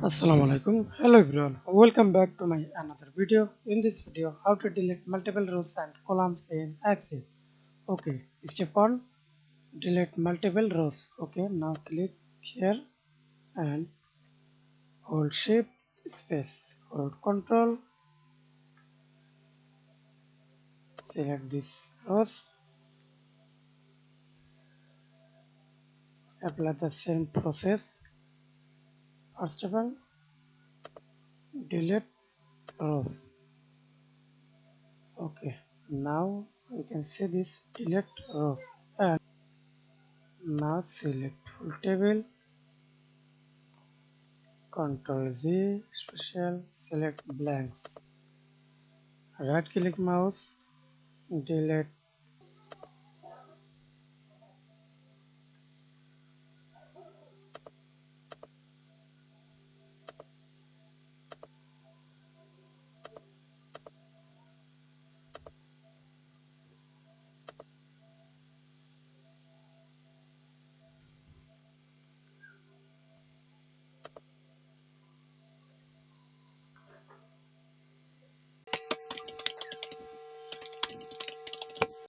Assalamu alaikum. Hello everyone. Welcome back to my another video. In this video, how to delete multiple rows and columns in Excel. Okay, step 1, delete multiple rows. Okay, now click here and hold shift space, hold control, select this rows, apply the same process. First of all, delete rows. Okay, now we can see this delete rows and now select full table, Ctrl Z, special, select blanks. Right click mouse, delete